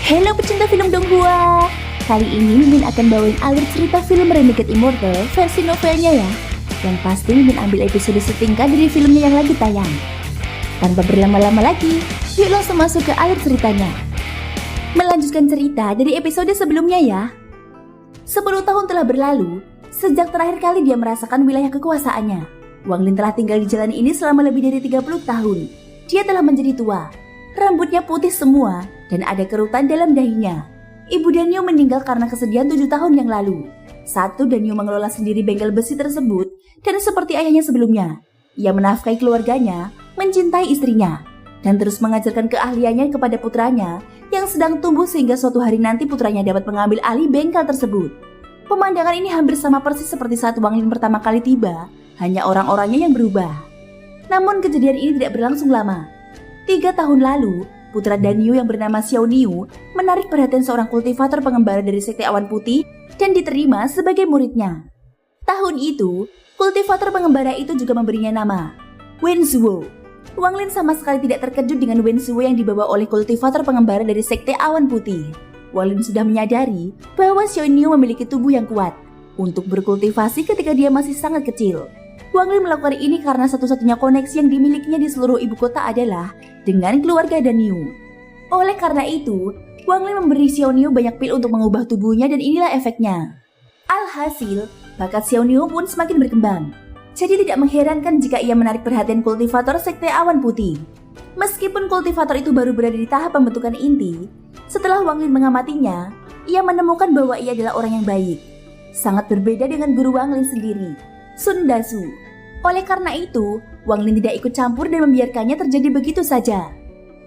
Halo pecinta film Donghua. Kali ini Mimin akan bawain alur cerita film Renegade Immortal versi novelnya ya. Yang pasti Mimin ambil episode setingkat dari filmnya yang lagi tayang. Tanpa berlama-lama lagi, yuk langsung masuk ke alur ceritanya. Melanjutkan cerita dari episode sebelumnya ya. 10 tahun telah berlalu, sejak terakhir kali dia merasakan wilayah kekuasaannya. Wang Lin telah tinggal di jalan ini selama lebih dari 30 tahun. Dia telah menjadi tua. Rambutnya putih semua dan ada kerutan dalam dahinya. Ibu Danio meninggal karena kesedihan 7 tahun yang lalu. Saat itu Danio mengelola sendiri bengkel besi tersebut dan seperti ayahnya sebelumnya, ia menafkahi keluarganya, mencintai istrinya, dan terus mengajarkan keahliannya kepada putranya yang sedang tumbuh sehingga suatu hari nanti putranya dapat mengambil alih bengkel tersebut. Pemandangan ini hampir sama persis seperti saat Wang Lin pertama kali tiba, hanya orang-orangnya yang berubah. Namun kejadian ini tidak berlangsung lama. 3 tahun lalu, putra Danio yang bernama Xiao Niu menarik perhatian seorang kultivator pengembara dari Sekte Awan Putih dan diterima sebagai muridnya. Tahun itu, kultivator pengembara itu juga memberinya nama Wen Zuo. Wang Lin sama sekali tidak terkejut dengan Wen Zuo yang dibawa oleh kultivator pengembara dari Sekte Awan Putih. Wang Lin sudah menyadari bahwa Xiao Niu memiliki tubuh yang kuat untuk berkultivasi ketika dia masih sangat kecil. Wang Lin melakukan ini karena satu-satunya koneksi yang dimilikinya di seluruh ibu kota adalah dengan keluarga Danio. Oleh karena itu, Wang Lin memberi Xiao Niu banyak pil untuk mengubah tubuhnya dan inilah efeknya. Alhasil, bakat Xiao Niu pun semakin berkembang. Jadi tidak mengherankan jika ia menarik perhatian kultivator Sekte Awan Putih. Meskipun kultivator itu baru berada di tahap pembentukan inti, setelah Wang Lin mengamatinya, ia menemukan bahwa ia adalah orang yang baik. Sangat berbeda dengan guru Wang Lin sendiri, Sun Dasu. Oleh karena itu, Wang Lin tidak ikut campur dan membiarkannya terjadi begitu saja.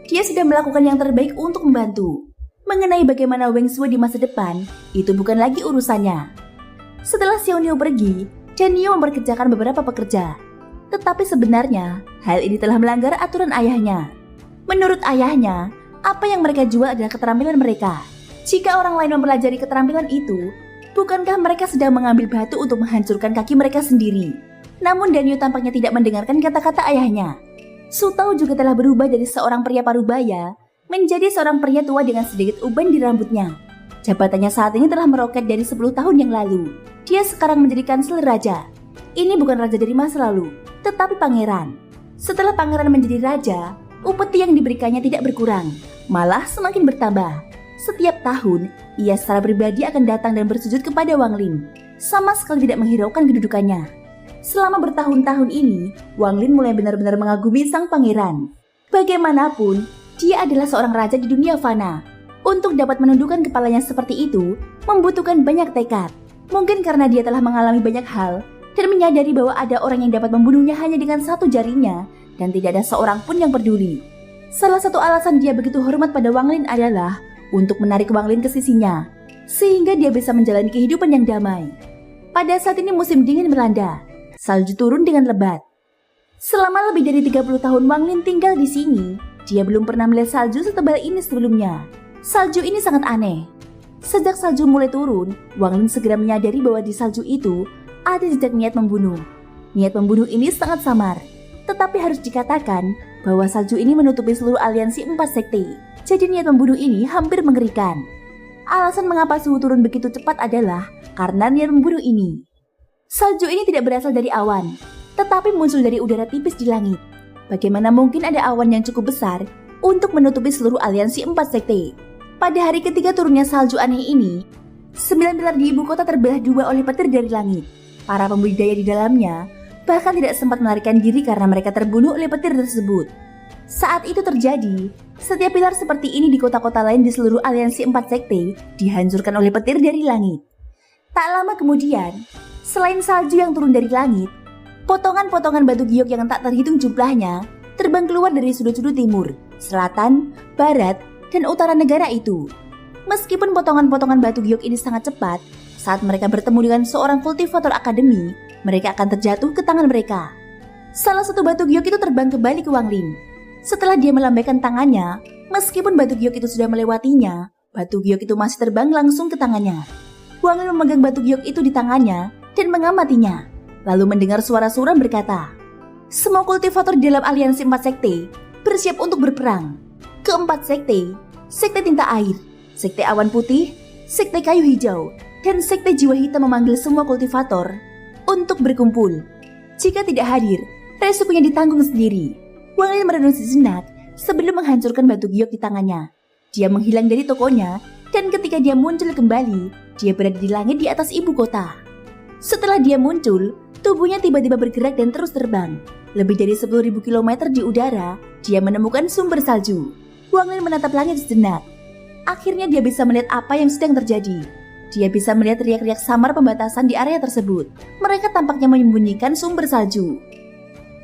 Dia sudah melakukan yang terbaik untuk membantu. Mengenai bagaimana Wang Zuo di masa depan, itu bukan lagi urusannya. Setelah Xiao Niu pergi, Danio memperkerjakan beberapa pekerja. Tetapi sebenarnya, hal ini telah melanggar aturan ayahnya. Menurut ayahnya, apa yang mereka jual adalah keterampilan mereka. Jika orang lain mempelajari keterampilan itu, bukankah mereka sedang mengambil batu untuk menghancurkan kaki mereka sendiri? Namun Danio tampaknya tidak mendengarkan kata-kata ayahnya. Su Tao juga telah berubah dari seorang pria parubaya menjadi seorang pria tua dengan sedikit uban di rambutnya. Jabatannya saat ini telah meroket dari 10 tahun yang lalu. Dia sekarang menjadi kansel raja. Ini bukan raja dari masa lalu, tetapi pangeran. Setelah pangeran menjadi raja, upeti yang diberikannya tidak berkurang, malah semakin bertambah. Setiap tahun, ia secara pribadi akan datang dan bersujud kepada Wang Lin, sama sekali tidak menghiraukan kedudukannya. Selama bertahun-tahun ini, Wang Lin mulai benar-benar mengagumi sang pangeran. Bagaimanapun, dia adalah seorang raja di dunia fana. Untuk dapat menundukkan kepalanya seperti itu, membutuhkan banyak tekad. Mungkin karena dia telah mengalami banyak hal, dan menyadari bahwa ada orang yang dapat membunuhnya hanya dengan satu jarinya, dan tidak ada seorang pun yang peduli. Salah satu alasan dia begitu hormat pada Wang Lin adalah untuk menarik Wang Lin ke sisinya, sehingga dia bisa menjalani kehidupan yang damai. Pada saat ini musim dingin melanda. Salju turun dengan lebat. Selama lebih dari 30 tahun Wang Lin tinggal di sini, dia belum pernah melihat salju setebal ini sebelumnya. Salju ini sangat aneh. Sejak salju mulai turun, Wang Lin segera menyadari bahwa di salju itu ada jejak niat membunuh. Niat membunuh ini sangat samar, tetapi harus dikatakan bahwa salju ini menutupi seluruh aliansi 4 sekte. Jadi niat membunuh ini hampir mengerikan. Alasan mengapa suhu turun begitu cepat adalah karena niat membunuh ini. Salju ini tidak berasal dari awan, tetapi muncul dari udara tipis di langit. Bagaimana mungkin ada awan yang cukup besar untuk menutupi seluruh aliansi 4 sekte? Pada hari ketiga turunnya salju aneh ini, 9 pilar di ibu kota terbelah dua oleh petir dari langit. Para pembudidaya di dalamnya bahkan tidak sempat melarikan diri karena mereka terbunuh oleh petir tersebut. Saat itu terjadi, setiap pilar seperti ini di kota-kota lain di seluruh aliansi 4 sekte dihancurkan oleh petir dari langit. Tak lama kemudian, selain salju yang turun dari langit, potongan-potongan batu giok yang tak terhitung jumlahnya terbang keluar dari sudut-sudut timur, selatan, barat, dan utara negara itu. Meskipun potongan-potongan batu giok ini sangat cepat, saat mereka bertemu dengan seorang kultivator akademi, mereka akan terjatuh ke tangan mereka. Salah satu batu giok itu terbang kembali ke Wang Lin. Setelah dia melambaikan tangannya, meskipun batu giok itu sudah melewatinya, batu giok itu masih terbang langsung ke tangannya. Wang Lin memegang batu giok itu di tangannya dan mengamatinya, lalu mendengar suara suram berkata, "Semua kultivator di dalam aliansi 4 sekte bersiap untuk berperang. Keempat sekte, sekte tinta air, Sekte Awan Putih, Sekte Kayu Hijau, dan Sekte Jiwa Hitam memanggil semua kultivator untuk berkumpul. Jika tidak hadir, resikonya ditanggung sendiri. Wang Lin merenung sejenak sebelum menghancurkan batu giok di tangannya. Dia menghilang dari tokonya, dan ketika dia muncul kembali, dia berada di langit di atas ibu kota. Setelah dia muncul, tubuhnya tiba-tiba bergerak dan terus terbang. Lebih dari 10.000 km di udara, dia menemukan sumber salju. Wang Lin menatap langit sejenak. Akhirnya dia bisa melihat apa yang sedang terjadi. Dia bisa melihat riak-riak samar pembatasan di area tersebut. Mereka tampaknya menyembunyikan sumber salju.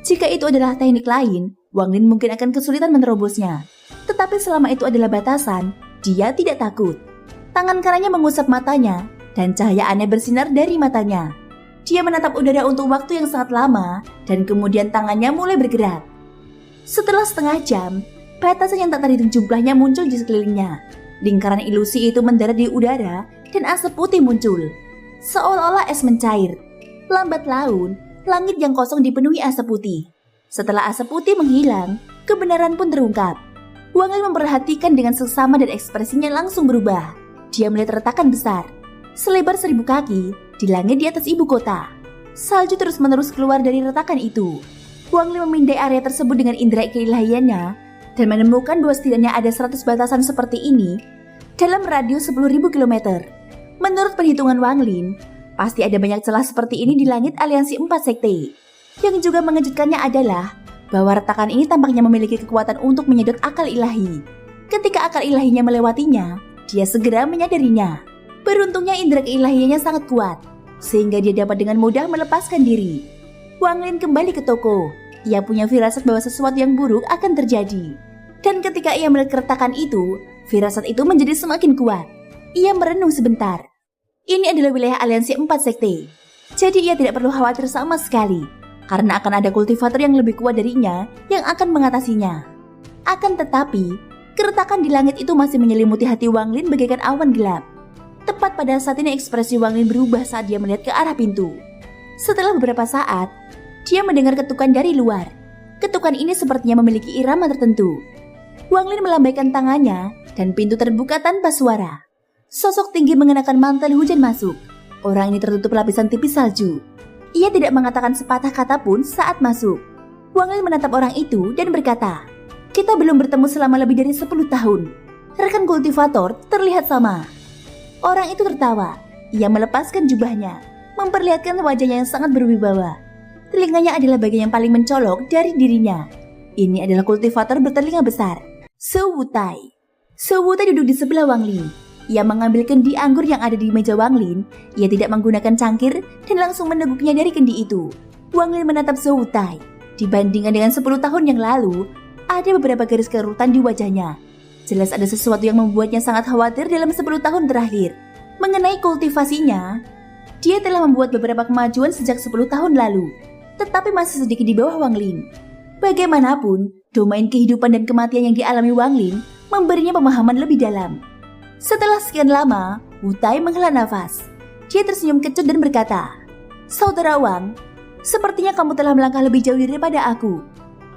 Jika itu adalah teknik lain, Wang Lin mungkin akan kesulitan menerobosnya. Tetapi selama itu adalah batasan, dia tidak takut. Tangan kanannya mengusap matanya, dan cahaya aneh bersinar dari matanya. Dia menatap udara untuk waktu yang sangat lama, dan kemudian tangannya mulai bergerak. Setelah setengah jam, batasan yang tak terhitung jumlahnya muncul di sekelilingnya. Lingkaran ilusi itu mendarat di udara, dan asap putih muncul. Seolah-olah es mencair. Lambat laun, langit yang kosong dipenuhi asap putih. Setelah asap putih menghilang, kebenaran pun terungkap. Wang Lin memperhatikan dengan seksama dan ekspresinya langsung berubah. Dia melihat retakan besar, selebar 1.000 kaki, di langit di atas ibu kota. Salju terus-menerus keluar dari retakan itu. Wang Lin memindai area tersebut dengan indera keilahiannya, dan menemukan bahwa setidaknya ada 100 batasan seperti ini dalam radius 10.000 km. Menurut perhitungan Wang Lin, pasti ada banyak celah seperti ini di langit aliansi 4 sekte. Yang juga mengejutkannya adalah bahwa retakan ini tampaknya memiliki kekuatan untuk menyedot akal ilahi. Ketika akal ilahinya melewatinya, dia segera menyadarinya. Beruntungnya indera keilahiannya sangat kuat, sehingga dia dapat dengan mudah melepaskan diri. Wang Lin kembali ke toko. Ia punya firasat bahwa sesuatu yang buruk akan terjadi. Dan ketika ia melihat keretakan itu, firasat itu menjadi semakin kuat. Ia merenung sebentar. Ini adalah wilayah aliansi 4 sekte. Jadi ia tidak perlu khawatir sama sekali, karena akan ada kultivator yang lebih kuat darinya yang akan mengatasinya. Akan tetapi, keretakan di langit itu masih menyelimuti hati Wang Lin bagaikan awan gelap. Tepat pada saat ini ekspresi Wang Lin berubah saat dia melihat ke arah pintu. Setelah beberapa saat, dia mendengar ketukan dari luar. Ketukan ini sepertinya memiliki irama tertentu. Wang Lin melambaikan tangannya dan pintu terbuka tanpa suara. Sosok tinggi mengenakan mantel hujan masuk. Orang ini tertutup lapisan tipis salju. Ia tidak mengatakan sepatah kata pun saat masuk. Wang Lin menatap orang itu dan berkata, "Kita belum bertemu selama lebih dari 10 tahun. Rekan kultivator terlihat sama." Orang itu tertawa. Ia melepaskan jubahnya, memperlihatkan wajahnya yang sangat berwibawa. Telinganya adalah bagian yang paling mencolok dari dirinya. Ini adalah kultivator bertelinga besar, Su Wutai. Su Wutai duduk di sebelah Wang Lin. Ia mengambil kendi anggur yang ada di meja Wang Lin. Ia tidak menggunakan cangkir dan langsung meneguknya dari kendi itu. Wang Lin menatap Su Wutai. Dibandingkan dengan 10 tahun yang lalu, ada beberapa garis kerutan di wajahnya. Jelas ada sesuatu yang membuatnya sangat khawatir dalam 10 tahun terakhir. Mengenai kultivasinya, dia telah membuat beberapa kemajuan sejak 10 tahun lalu, tetapi masih sedikit di bawah Wang Lin. Bagaimanapun, domain kehidupan dan kematian yang dialami Wang Lin memberinya pemahaman lebih dalam. Setelah sekian lama, Wutai menghela nafas. Dia tersenyum kecut dan berkata, "Saudara Wang, sepertinya kamu telah melangkah lebih jauh daripada aku.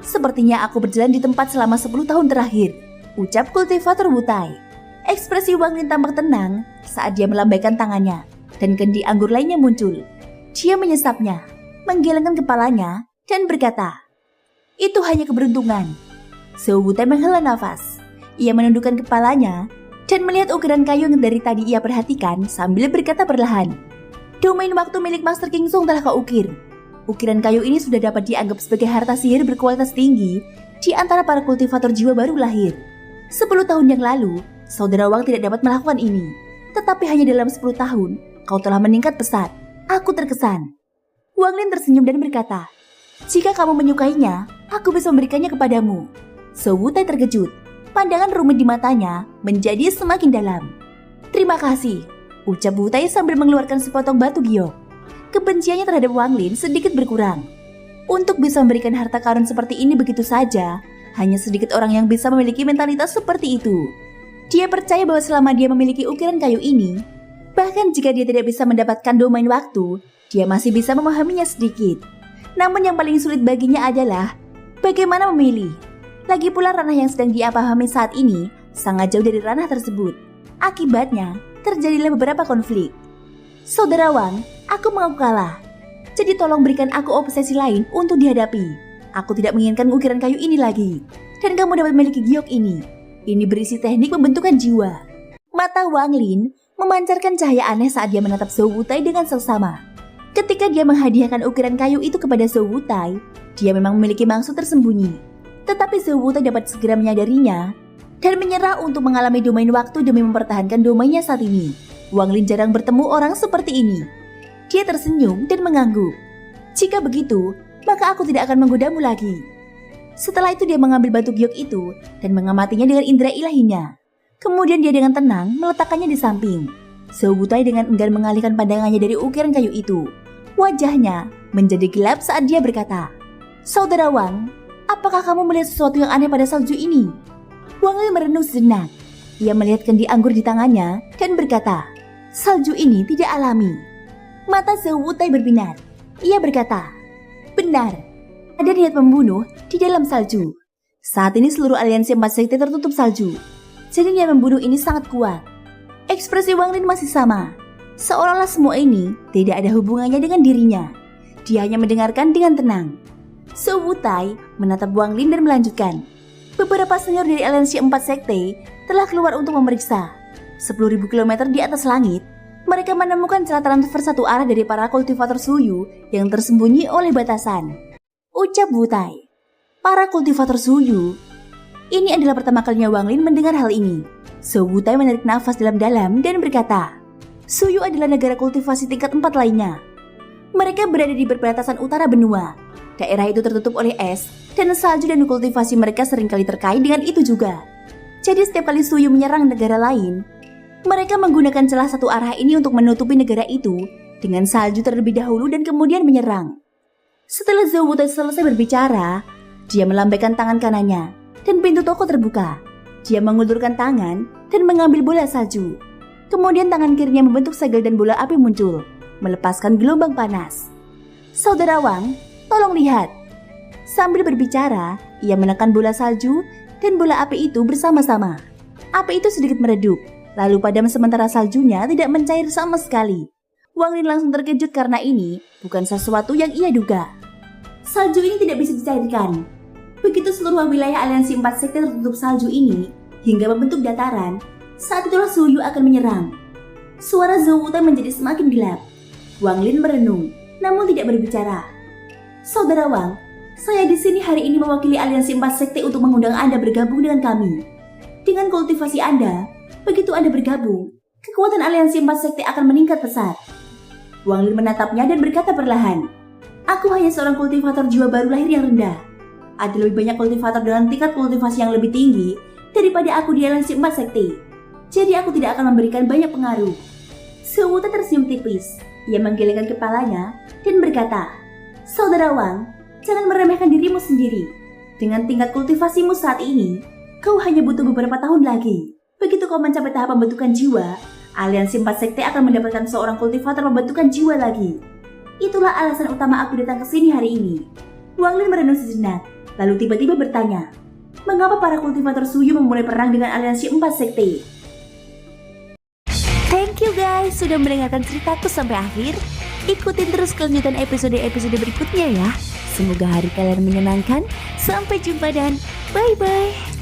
Sepertinya aku berjalan di tempat selama 10 tahun terakhir," ucap kultivator Wutai. Ekspresi Wang Lin tampak tenang saat dia melambaikan tangannya, dan kendi anggur lainnya muncul. Dia menyesapnya, menggelengkan kepalanya, dan berkata, "Itu hanya keberuntungan." Su Wutai menghela nafas. Ia menundukkan kepalanya dan melihat ukiran kayu yang dari tadi ia perhatikan sambil berkata perlahan, "Domain waktu milik Master King Song telah kau ukir. Ukiran kayu ini sudah dapat dianggap sebagai harta sihir berkualitas tinggi di antara para kultivator jiwa baru lahir. 10 tahun yang lalu, saudara Wang tidak dapat melakukan ini. Tetapi hanya dalam 10 tahun, kau telah meningkat pesat. Aku terkesan." Wang Lin tersenyum dan berkata, "Jika kamu menyukainya, aku bisa memberikannya kepadamu." Su Wutai terkejut. Pandangan rumit di matanya menjadi semakin dalam. "Terima kasih," ucap Wutai sambil mengeluarkan sepotong batu giok. Kebenciannya terhadap Wang Lin sedikit berkurang. Untuk bisa memberikan harta karun seperti ini begitu saja, hanya sedikit orang yang bisa memiliki mentalitas seperti itu. Dia percaya bahwa selama dia memiliki ukiran kayu ini, bahkan jika dia tidak bisa mendapatkan domain waktu, dia masih bisa memahaminya sedikit. Namun yang paling sulit baginya adalah bagaimana memilih. Lagi pula ranah yang sedang dia pahami saat ini sangat jauh dari ranah tersebut. Akibatnya, terjadilah beberapa konflik. Saudara Wang, aku mengaku kalah. Jadi tolong berikan aku obsesi lain untuk dihadapi. Aku tidak menginginkan ukiran kayu ini lagi. Dan kamu dapat memiliki giok ini. Ini berisi teknik pembentukan jiwa. Mata Wang Lin memancarkan cahaya aneh saat dia menatap Zhou Wutai dengan seksama. Ketika dia menghadiahkan ukiran kayu itu kepada Zhou Wutai, dia memang memiliki maksud tersembunyi. Tetapi Zhou Wutai dapat segera menyadarinya dan menyerah untuk mengalami domain waktu demi mempertahankan domainnya saat ini. Wang Lin jarang bertemu orang seperti ini. Dia tersenyum dan mengangguk. Jika begitu, maka aku tidak akan menggodamu lagi. Setelah itu dia mengambil batu giok itu dan mengamatinya dengan indera ilahinya. Kemudian dia dengan tenang meletakkannya di samping. Zhou Wutai dengan enggan mengalihkan pandangannya dari ukiran kayu itu. Wajahnya menjadi gelap saat dia berkata, "Saudara Wang, apakah kamu melihat sesuatu yang aneh pada salju ini?" Wang Lin merenung sejenak. Ia melihat kendi anggur di tangannya dan berkata, "Salju ini tidak alami." Mata Zhou Wutai berbinar. Ia berkata, "Benar, ada niat membunuh di dalam salju. Saat ini seluruh aliansi 4 sekte tertutup salju. Jadi niat membunuh ini sangat kuat." Ekspresi Wang Lin masih sama. Seolah-olah semua ini tidak ada hubungannya dengan dirinya. Dia hanya mendengarkan dengan tenang. Zhou Wutai menatap Wang Lin dan melanjutkan, "Beberapa senior dari aliansi 4 sekte telah keluar untuk memeriksa. 10.000 km di atas langit, mereka menemukan celah transfer satu arah dari para kultivator Suyu yang tersembunyi oleh batasan." Ucap Wutai. Para kultivator Suyu. Ini adalah pertama kalinya Wang Lin mendengar hal ini. Zhou Wutai menarik nafas dalam-dalam dan berkata, "Suyu adalah negara kultivasi tingkat 4 lainnya. Mereka berada di perbatasan utara benua. Daerah itu tertutup oleh es, dan salju dan kultivasi mereka seringkali terkait dengan itu juga. Jadi setiap kali Suyu menyerang negara lain, mereka menggunakan celah satu arah ini untuk menutupi negara itu dengan salju terlebih dahulu dan kemudian menyerang." Setelah Zhou Wutai selesai berbicara, dia melambaikan tangan kanannya dan pintu toko terbuka. Dia mengulurkan tangan dan mengambil bola salju. Kemudian tangan kirinya membentuk segel dan bola api muncul, melepaskan gelombang panas. "Saudara Wang, tolong lihat." Sambil berbicara, ia menekan bola salju dan bola api itu bersama-sama. Api itu sedikit meredup, lalu padam sementara saljunya tidak mencair sama sekali. Wang Lin langsung terkejut karena ini bukan sesuatu yang ia duga. Salju ini tidak bisa dicairkan. Begitu seluruh wilayah aliansi 4 sekte tertutup salju ini hingga membentuk dataran, saat itulah Suyu akan menyerang. Suara Zhou Wutai menjadi semakin gelap. Wang Lin merenung, namun tidak berbicara. "Saudara Wang, saya di sini hari ini mewakili aliansi 4 sekte untuk mengundang Anda bergabung dengan kami. Dengan kultivasi Anda, begitu Anda bergabung, kekuatan aliansi 4 sekte akan meningkat pesat." Wang Lin menatapnya dan berkata perlahan, "Aku hanya seorang kultivator jiwa baru lahir yang rendah. Ada lebih banyak kultivator dengan tingkat kultivasi yang lebih tinggi daripada aku di aliansi 4 sekte. Jadi aku tidak akan memberikan banyak pengaruh." Zhou Wutai tersenyum tipis. Ia menggelengkan kepalanya dan berkata, "Saudara Wang, jangan meremehkan dirimu sendiri. Dengan tingkat kultivasimu saat ini, kau hanya butuh beberapa tahun lagi. Begitu kau mencapai tahap pembentukan jiwa, aliansi 4 sekte akan mendapatkan seorang kultivator pembentukan jiwa lagi. Itulah alasan utama aku datang ke sini hari ini." Wang Lin merenung sejenak, lalu tiba-tiba bertanya, "Mengapa para kultivator Suyu memulai perang dengan aliansi 4 sekte?" Thank you guys sudah mendengarkan ceritaku sampai akhir. Ikutin terus kelanjutan episode-episode berikutnya ya. Semoga hari kalian menyenangkan. Sampai jumpa dan bye-bye.